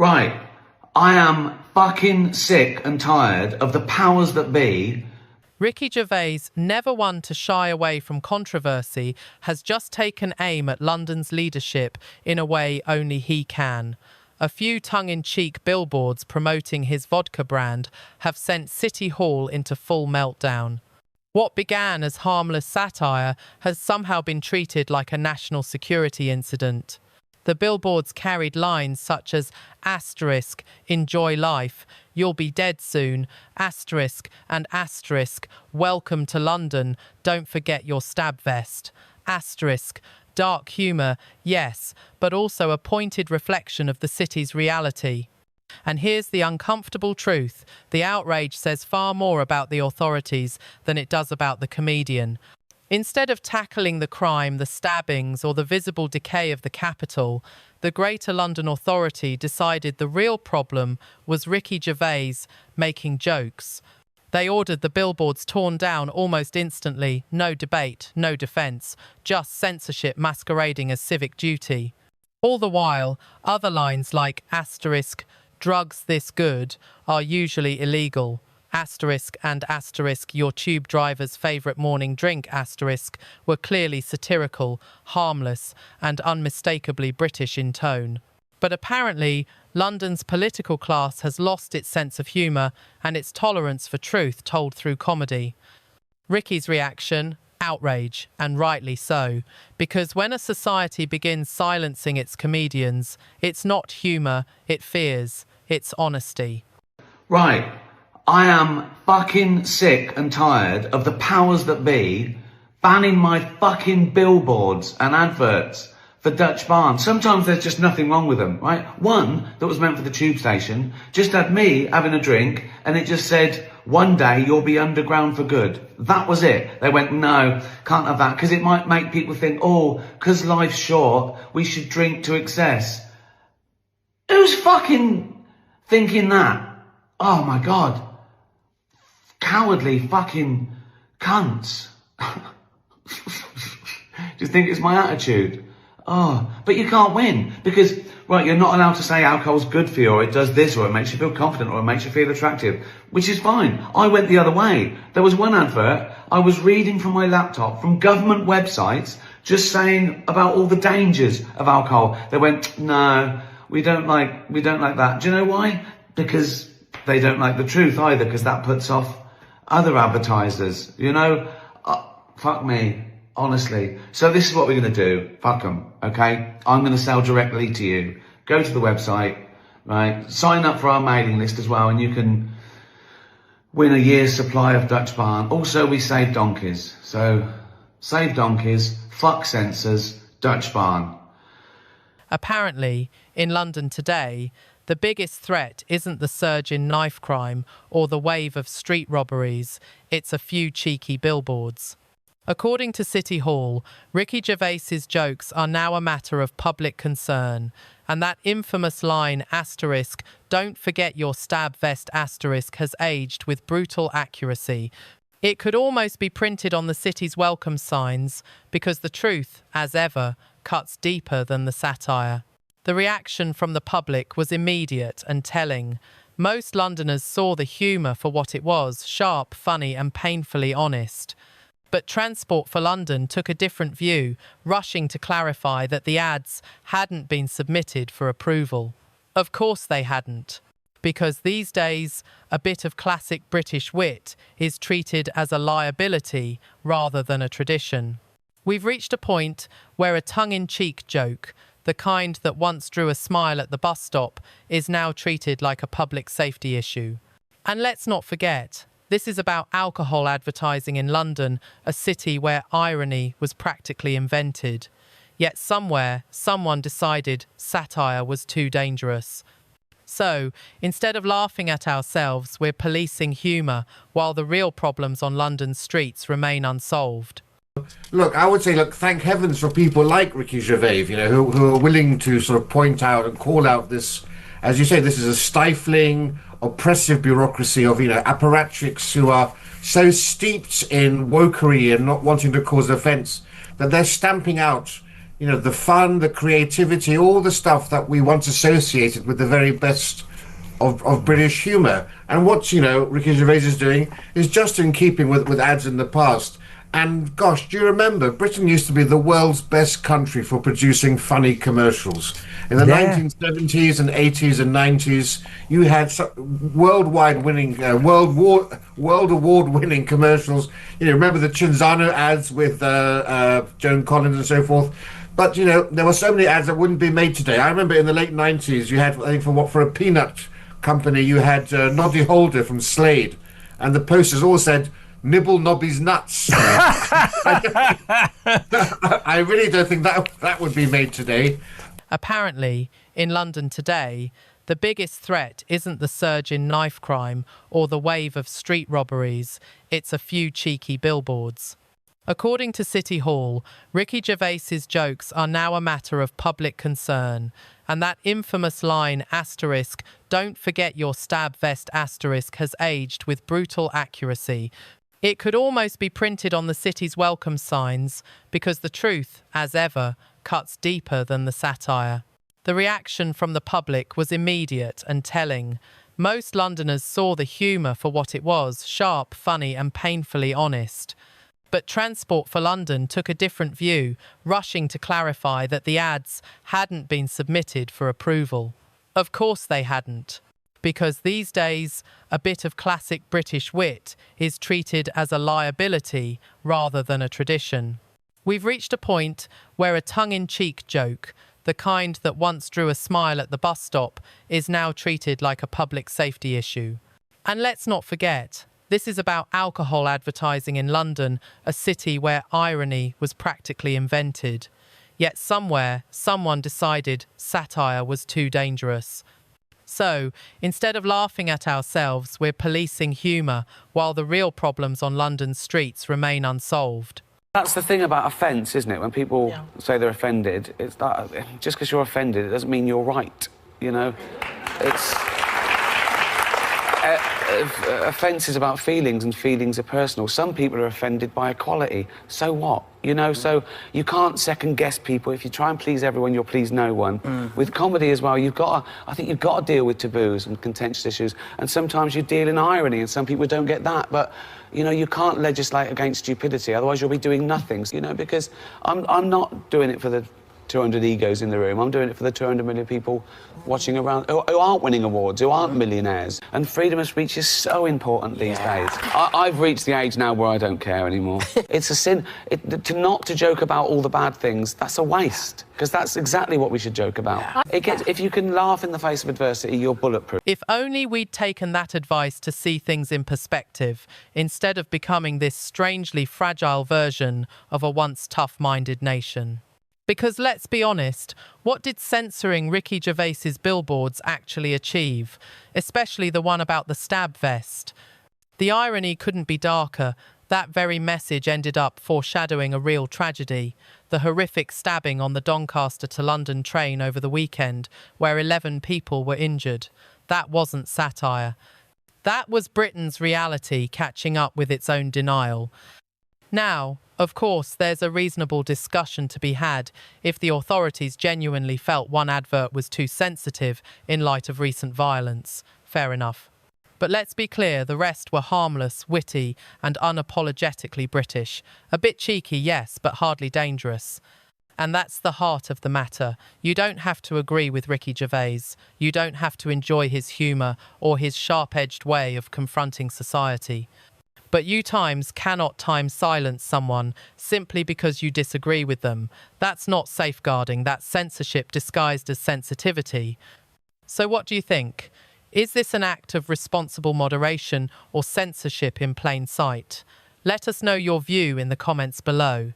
Right. I am fucking sick and tired of the powers that be. Ricky Gervais, never one to shy away from controversy, has just taken aim at London's leadership in a way only he can. A few tongue-in-cheek billboards promoting his vodka brand have sent City Hall into full meltdown. What began as harmless satire has somehow been treated like a national security incident. The billboards carried lines such as asterisk, enjoy life, you'll be dead soon, asterisk and asterisk, welcome to London, don't forget your stab vest, asterisk, dark humour, yes, but also a pointed reflection of the city's reality. And here's the uncomfortable truth. The outrage says far more about the authorities than it does about the comedian. Instead of tackling the crime, the stabbings, or the visible decay of the capital, the Greater London Authority decided the real problem was Ricky Gervais making jokes. They ordered the billboards torn down almost instantly, no debate, no defence, just censorship masquerading as civic duty. All the while, other lines like asterisk, drugs this good, are usually illegal. Asterisk and asterisk, your tube driver's favourite morning drink, asterisk, were clearly satirical, harmless, and unmistakably British in tone. But apparently, London's political class has lost its sense of humour and its tolerance for truth told through comedy. Ricky's reaction? Outrage, and rightly so, because when a society begins silencing its comedians, it's not humour, it fears, it's honesty. Right. I am fucking sick and tired of the powers that be banning my fucking billboards and adverts for Dutch Barn. Sometimes there's just nothing wrong with them, right? One that was meant for the tube station just had me having a drink and it just said, one day you'll be underground for good. That was it. They went, no, can't have that because it might make people think, oh, because life's short, we should drink to excess. Who's fucking thinking that? Oh my God. Cowardly fucking cunts. Just think it's my attitude. Oh, but you can't win because, right, you're not allowed to say alcohol's good for you or it does this or it makes you feel confident or it makes you feel attractive, which is fine. I went the other way. There was one advert I was reading from my laptop from government websites just saying about all the dangers of alcohol. They went, no, we don't like that. Do you know why? Because they don't like the truth either, because that puts off other advertisers, you know. Fuck me, honestly. So this is what we're going to do. Fuck them, okay? I'm going to sell directly to you. Go to the website, right? Sign up for our mailing list as well, and you can win a year's supply of Dutch Barn. Also, we save donkeys. So, save donkeys, fuck censors, Dutch Barn. Apparently, in London today, the biggest threat isn't the surge in knife crime or the wave of street robberies, it's a few cheeky billboards. According to City Hall, Ricky Gervais's jokes are now a matter of public concern, and that infamous line asterisk, don't forget your stab vest asterisk has aged with brutal accuracy. It could almost be printed on the city's welcome signs, because the truth, as ever, cuts deeper than the satire. The reaction from the public was immediate and telling. Most Londoners saw the humour for what it was, sharp, funny and painfully honest. But Transport for London took a different view, rushing to clarify that the ads hadn't been submitted for approval. Of course they hadn't, because these days a bit of classic British wit is treated as a liability rather than a tradition. We've reached a point where a tongue-in-cheek joke, the kind that once drew a smile at the bus stop, is now treated like a public safety issue. And let's not forget, this is about alcohol advertising in London, a city where irony was practically invented. Yet somewhere, someone decided satire was too dangerous. So, instead of laughing at ourselves, we're policing humour, while the real problems on London's streets remain unsolved. Look, I would say, thank heavens for people like Ricky Gervais, you know, who are willing to sort of point out and call out this, as you say, this is a stifling, oppressive bureaucracy of, you know, apparatchiks who are so steeped in wokery and not wanting to cause offence that they're stamping out you know, the fun, the creativity, all the stuff that we once associated with the very best of British humour. And what, you know, Ricky Gervais is doing is just in keeping with ads in the past. And gosh, do you remember, Britain used to be the world's best country for producing funny commercials. In the 1970s and 80s and 90s, you had worldwide winning, world award winning commercials. You know, remember the Cinzano ads with Joan Collins and so forth. But, you know, there were so many ads that wouldn't be made today. I remember in the late 90s, you had, I think, for a peanut company, you had Noddy Holder from Slade. And the posters all said, "Nibble Nobby's nuts." I really don't think that would be made today. Apparently, in London today, the biggest threat isn't the surge in knife crime or the wave of street robberies, it's a few cheeky billboards. According to City Hall, Ricky Gervais's jokes are now a matter of public concern, and that infamous line asterisk, "Don't forget your stab vest asterisk" has aged with brutal accuracy. It could almost be printed on the city's welcome signs, because the truth, as ever, cuts deeper than the satire. The reaction from the public was immediate and telling. Most Londoners saw the humour for what it was, sharp, funny and painfully honest. But Transport for London took a different view, rushing to clarify that the ads hadn't been submitted for approval. Of course they hadn't, because these days a bit of classic British wit is treated as a liability rather than a tradition. We've reached a point where a tongue-in-cheek joke, the kind that once drew a smile at the bus stop, is now treated like a public safety issue. And let's not forget, this is about alcohol advertising in London, a city where irony was practically invented. Yet somewhere, someone decided satire was too dangerous. So, instead of laughing at ourselves, we're policing humour, while the real problems on London's streets remain unsolved. That's the thing about offence, isn't it? When people say they're offended, it's that just because you're offended, it doesn't mean you're right, you know? It's... offence is about feelings, and feelings are personal. Some people are offended by equality. So what? You know, so you can't second-guess people. If you try and please everyone, you'll please no one. With comedy as well, I think you've got to deal with taboos and contentious issues, and sometimes you deal in irony, and some people don't get that. But, you know, you can't legislate against stupidity, otherwise you'll be doing nothing, you know, because I'm not doing it for the 200 egos in the room. I'm doing it for the 200 million people watching around who aren't winning awards, who aren't millionaires. And freedom of speech is so important these days. I've reached the age now where I don't care anymore. It's a sin. Not to joke about all the bad things, that's a waste. Because that's exactly what we should joke about. If you can laugh in the face of adversity, you're bulletproof. If only we'd taken that advice to see things in perspective, instead of becoming this strangely fragile version of a once tough-minded nation. Because let's be honest, what did censoring Ricky Gervais's billboards actually achieve? Especially the one about the stab vest. The irony couldn't be darker. That very message ended up foreshadowing a real tragedy. The horrific stabbing on the Doncaster to London train over the weekend, where 11 people were injured. That wasn't satire. That was Britain's reality catching up with its own denial. Now, of course, there's a reasonable discussion to be had if the authorities genuinely felt one advert was too sensitive in light of recent violence. Fair enough. But let's be clear, the rest were harmless, witty, and unapologetically British. A bit cheeky, yes, but hardly dangerous. And that's the heart of the matter. You don't have to agree with Ricky Gervais. You don't have to enjoy his humour or his sharp-edged way of confronting society. But you cannot silence someone simply because you disagree with them. That's not safeguarding, that's censorship disguised as sensitivity. So what do you think? Is this an act of responsible moderation or censorship in plain sight? Let us know your view in the comments below.